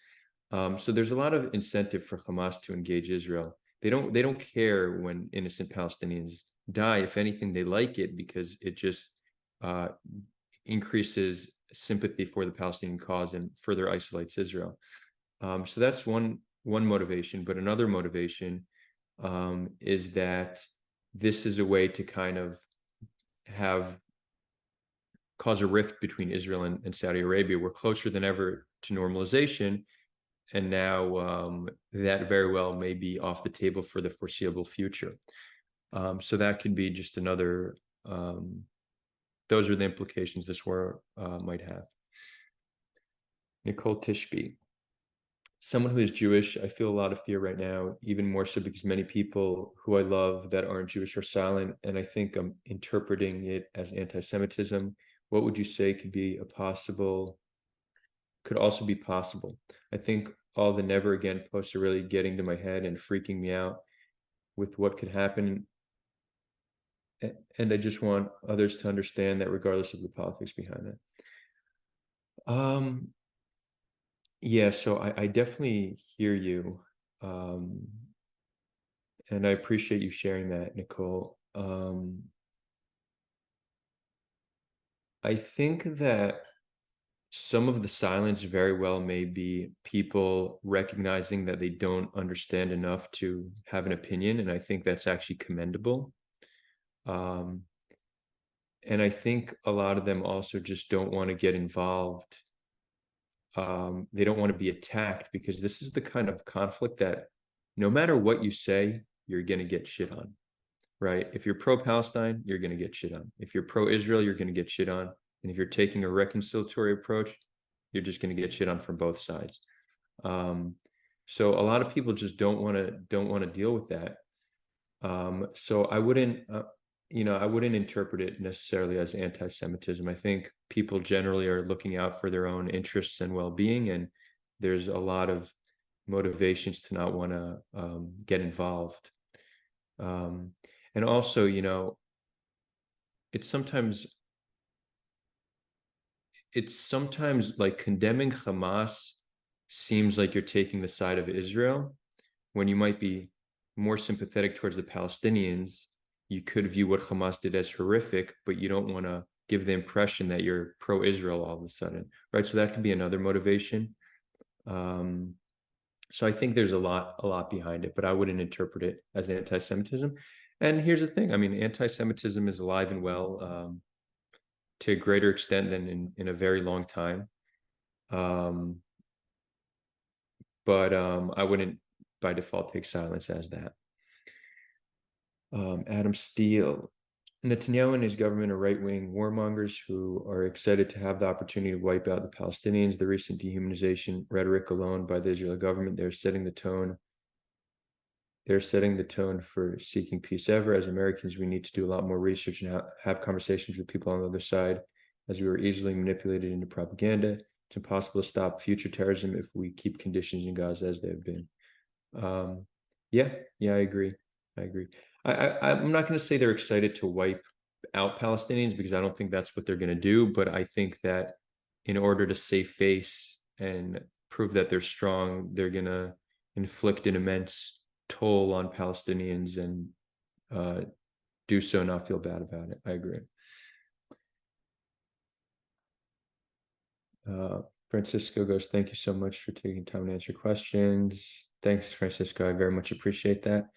So there's a lot of incentive for Hamas to engage Israel. They don't care when innocent Palestinians die. If anything, they like it because it just increases sympathy for the Palestinian cause and further isolates Israel. So that's one motivation. But another motivation is that this is a way to kind of cause a rift between Israel and Saudi Arabia. We're closer than ever to normalization. And now that very well may be off the table for the foreseeable future. So that could be just another, those are the implications this war might have. Nicole Tishby. Someone who is Jewish, I feel a lot of fear right now, even more so because many people who I love that aren't Jewish are silent, and I think I'm interpreting it as anti-Semitism. What would you say could also be possible? I think all the never again posts are really getting to my head and freaking me out with what could happen. And I just want others to understand that regardless of the politics behind that. Yeah, so I definitely hear you. And I appreciate you sharing that, Nicole. I think that some of the silence very well may be people recognizing that they don't understand enough to have an opinion, and I think that's actually commendable. Um, and I think a lot of them also just don't want to get involved. They don't want to be attacked because this is the kind of conflict that no matter what you say, you're going to get shit on, right? If you're pro-Palestine, you're going to get shit on. If you're pro-Israel, you're going to get shit on. And if you're taking a reconciliatory approach, you're just going to get shit on from both sides. So a lot of people just don't want to deal with that. So I wouldn't, I wouldn't interpret it necessarily as anti-Semitism. I think people generally are looking out for their own interests and well-being, and there's a lot of motivations to not want to get involved. And also, it's sometimes like condemning Hamas seems like you're taking the side of Israel when you might be more sympathetic towards the Palestinians. You could view what Hamas did as horrific, but you don't want to give the impression that you're pro-Israel all of a sudden, right? So that could be another motivation. So I think there's a lot behind it, but I wouldn't interpret it as anti-Semitism. And here's the thing: I mean, anti-Semitism is alive and well to a greater extent than in a very long time. But I wouldn't by default take silence as that. Adam Steele. Netanyahu and his government are right-wing warmongers who are excited to have the opportunity to wipe out the Palestinians. The recent dehumanization rhetoric alone by the Israeli government, they're setting the tone. They're setting the tone for seeking peace ever. As Americans, we need to do a lot more research and have conversations with people on the other side, as we were easily manipulated into propaganda. It's impossible to stop future terrorism if we keep conditions in Gaza as they have been. Yeah, I agree. I'm not going to say they're excited to wipe out Palestinians because I don't think that's what they're going to do. But I think that in order to save face and prove that they're strong, they're going to inflict an immense toll on Palestinians and do so and not feel bad about it. I agree. Francisco goes, thank you so much for taking time to answer questions. Thanks, Francisco. I very much appreciate that.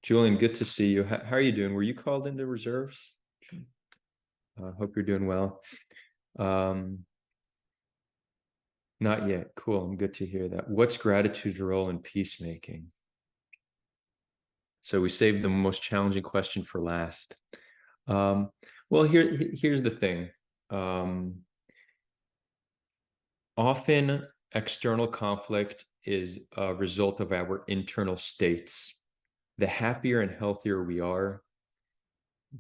Julian, good to see you. How are you doing? Were you called into reserves? Hope you're doing well. Not yet. Cool. I'm good to hear that. What's gratitude's role in peacemaking? So we saved the most challenging question for last. Well, here's the thing. Often external conflict is a result of our internal states. The happier and healthier we are,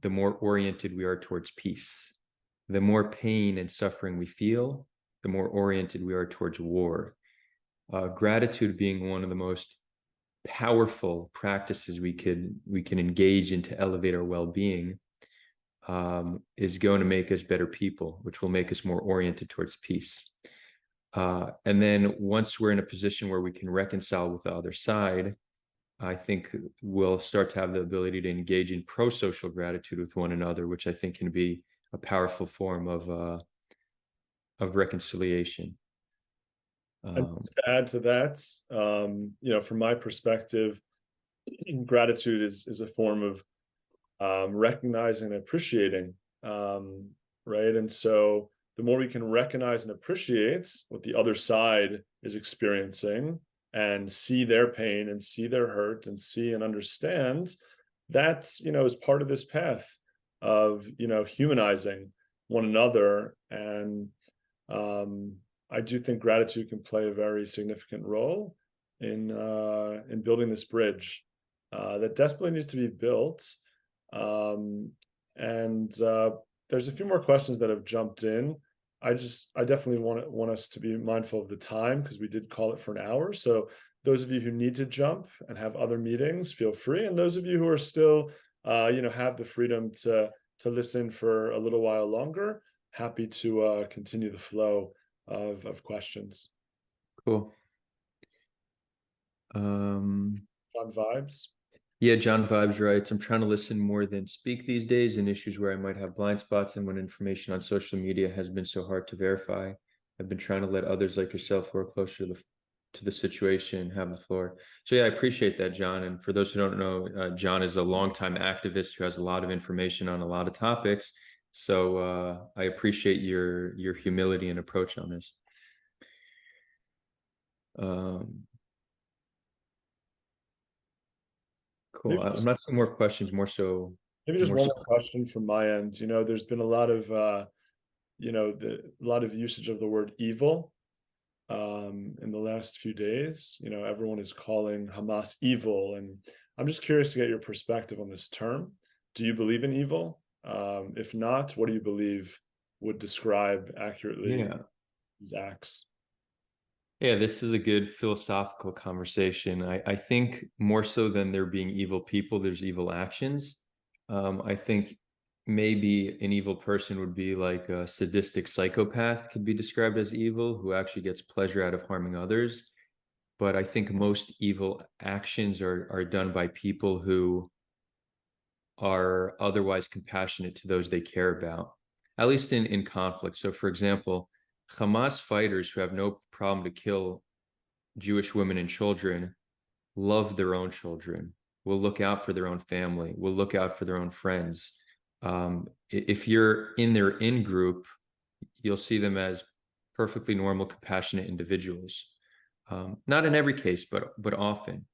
the more oriented we are towards peace. The more pain and suffering we feel, the more oriented we are towards war. Gratitude being one of the most powerful practices we can engage in to elevate our well-being is going to make us better people, which will make us more oriented towards peace. And then once we're in a position where we can reconcile with the other side, I think we'll start to have the ability to engage in pro-social gratitude with one another, which I think can be a powerful form of reconciliation. And to add to that, from my perspective, gratitude is a form of recognizing and appreciating, right? And so the more we can recognize and appreciate what the other side is experiencing and see their pain and see their hurt and see and understand, that, is part of this path of, humanizing one another. And I do think gratitude can play a very significant role in building this bridge that desperately needs to be built. There's a few more questions that have jumped in. I definitely want us to be mindful of the time because we did call it for an hour. So those of you who need to jump and have other meetings, feel free. And those of you who are still, have the freedom to listen for a little while longer, happy to continue the flow of questions. Cool. John Vibes. Yeah, John Vibes writes, I'm trying to listen more than speak these days in issues where I might have blind spots and when information on social media has been so hard to verify. I've been trying to let others like yourself who are closer to the situation have the floor. So yeah, I appreciate that, John. And for those who don't know, John is a longtime activist who has a lot of information on a lot of topics. So I appreciate your humility and approach on this. Um, cool. Maybe I'm just not seeing more questions. maybe just More one so. more question from my end. There's been a lot of a lot of usage of the word evil in the last few days. Everyone is calling Hamas evil, and I'm just curious to get your perspective on this term. Do you believe in evil? If not, what do you believe would describe accurately Yeah. these acts? Yeah, this is a good philosophical conversation. I think more so than there being evil people, there's evil actions. I think maybe an evil person would be like a sadistic psychopath could be described as evil, who actually gets pleasure out of harming others. But I think most evil actions are done by people who are otherwise compassionate to those they care about, at least in conflict. So, for example, Hamas fighters who have no problem to kill Jewish women and children love their own children, will look out for their own family, will look out for their own friends. If you're in their in group, you'll see them as perfectly normal, compassionate individuals. Not in every case, but often.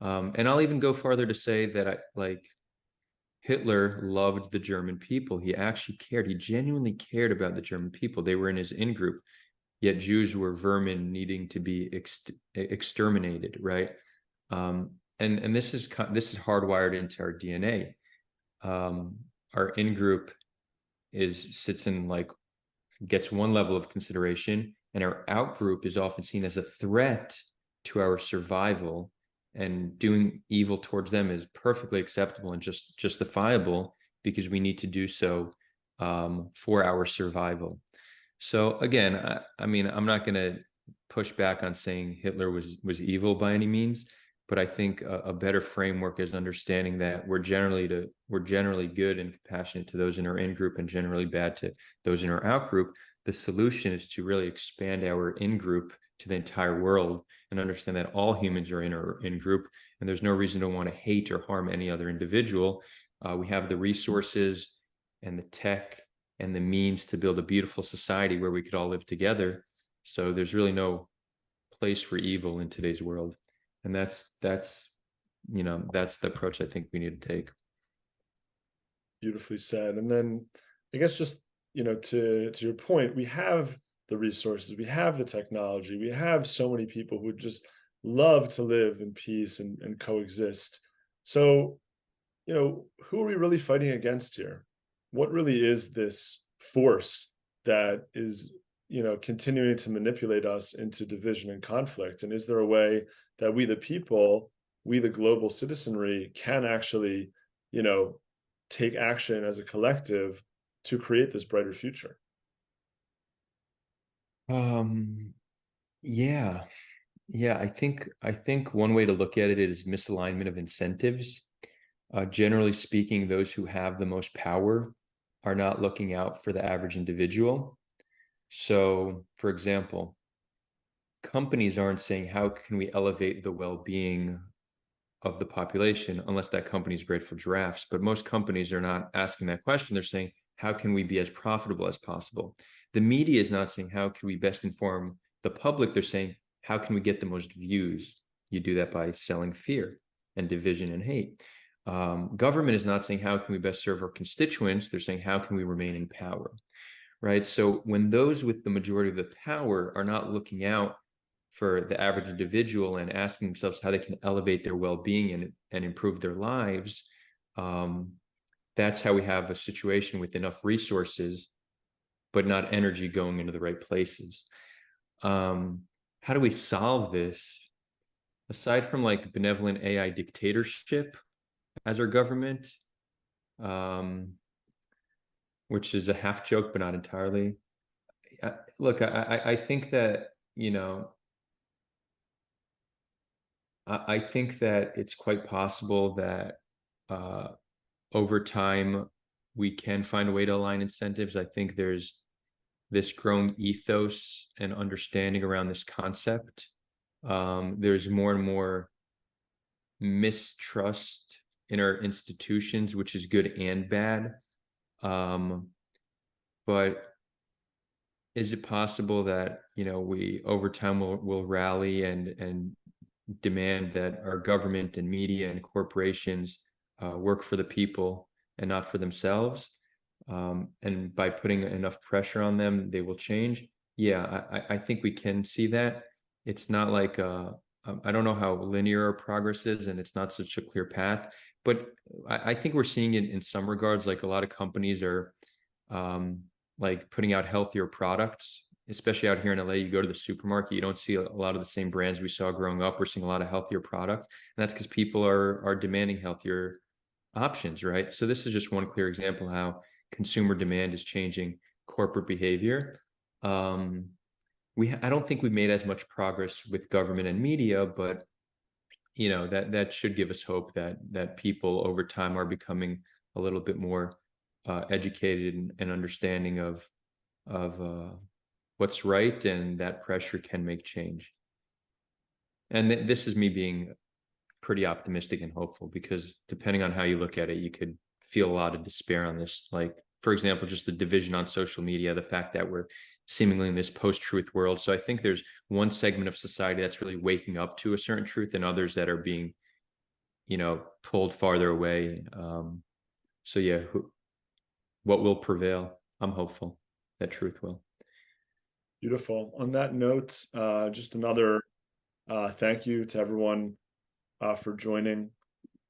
And I'll even go farther to say that Hitler loved the German people. He actually cared. He genuinely cared about the German people. They were in his in group, yet Jews were vermin needing to be exterminated, right? And this is hardwired into our DNA. Our in group is sits in like gets one level of consideration, and our out group is often seen as a threat to our survival. And doing evil towards them is perfectly acceptable and just justifiable because we need to do so for our survival. So again, I mean, I'm not going to push back on saying Hitler was evil by any means, but I think a better framework is understanding that we're generally good and compassionate to those in our in group and generally bad to those in our out group. The solution is to really expand our in group to the entire world and understand that all humans are in our in group, and there's no reason to want to hate or harm any other individual. We have the resources and the tech and the means to build a beautiful society where we could all live together. So there's really no place for evil in today's world. And that's the approach I think we need to take. Beautifully said. And then I guess just, to your point, we have the resources, we have the technology, we have so many people who just love to live in peace and coexist. So, who are we really fighting against here? What really is this force that is, continuing to manipulate us into division and conflict? And is there a way that we, the people, we, the global citizenry, can actually, you know, take action as a collective to create this brighter future? Um, yeah, yeah. I think one way to look at it is misalignment of incentives. Generally speaking, those who have the most power are not looking out for the average individual. So, for example, companies aren't saying, how can we elevate the well-being of the population unless that company is Grateful Giraffes. But most companies are not asking that question. They're saying, how can we be as profitable as possible? The media is not saying, how can we best inform the public? They're saying, how can we get the most views? You do that by selling fear and division and hate. Government is not saying, how can we best serve our constituents? They're saying, how can we remain in power? Right. So when those with the majority of the power are not looking out for the average individual and asking themselves how they can elevate their well-being and improve their lives, um, that's how we have a situation with enough resources but not energy going into the right places. How do we solve this aside from like benevolent AI dictatorship as our government, um, which is a half joke but not entirely? Look, I think that I think that it's quite possible that uh, over time we can find a way to align incentives. I think there's this growing ethos and understanding around this concept. There's more and more mistrust in our institutions, which is good and bad. But is it possible that, we over time will rally and demand that our government and media and corporations work for the people and not for themselves? And by putting enough pressure on them, they will change. Yeah, I think we can see that. It's not like I don't know how linear our progress is, and it's not such a clear path. But I think we're seeing it in some regards. Like a lot of companies are like putting out healthier products, especially out here in LA. You go to the supermarket, you don't see a lot of the same brands we saw growing up. We're seeing a lot of healthier products, and that's because people are demanding healthier options, right? So this is just one clear example how consumer demand is changing corporate behavior. I don't think we've made as much progress with government and media, but that should give us hope that people over time are becoming a little bit more educated and understanding of what's right, and that pressure can make change. And this is me being pretty optimistic and hopeful, because depending on how you look at it, you could feel a lot of despair on this. Like, for example, just the division on social media, the fact that we're seemingly in this post-truth world. So I think there's one segment of society that's really waking up to a certain truth, and others that are being, pulled farther away. So yeah, what will prevail? I'm hopeful that truth will. Beautiful. On that note, just another thank you to everyone for joining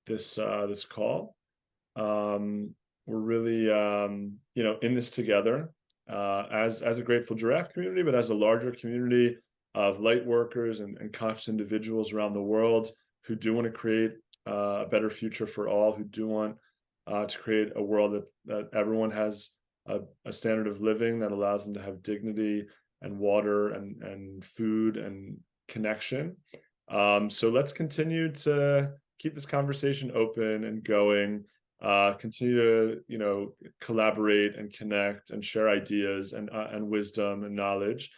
this call. We're really in this together as a Grateful Giraffe community, but as a larger community of light workers and conscious individuals around the world who do want to create a better future for all, who do want to create a world that everyone has a standard of living that allows them to have dignity and water and food and connection. So let's continue to keep this conversation open and going, continue to, collaborate and connect and share ideas and wisdom and knowledge.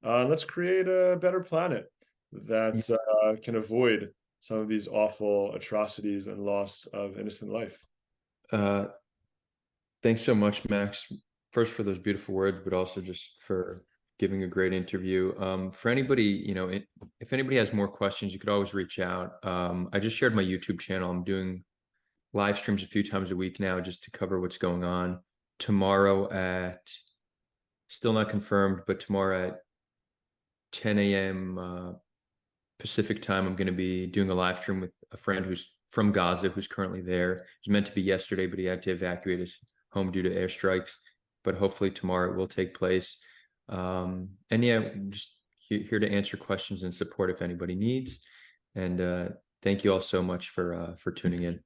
Let's create a better planet that can avoid some of these awful atrocities and loss of innocent life. Thanks so much, Max. First for those beautiful words, but also just for giving a great interview. For anybody, if anybody has more questions, you could always reach out. I just shared my YouTube channel. I'm doing live streams a few times a week now just to cover what's going on. Tomorrow still not confirmed, but tomorrow at 10 a.m. Pacific time, I'm going to be doing a live stream with a friend who's from Gaza, who's currently there. It was meant to be yesterday, but he had to evacuate his home due to airstrikes. But hopefully tomorrow it will take place. And yeah, just here to answer questions and support if anybody needs. And thank you all so much for tuning in.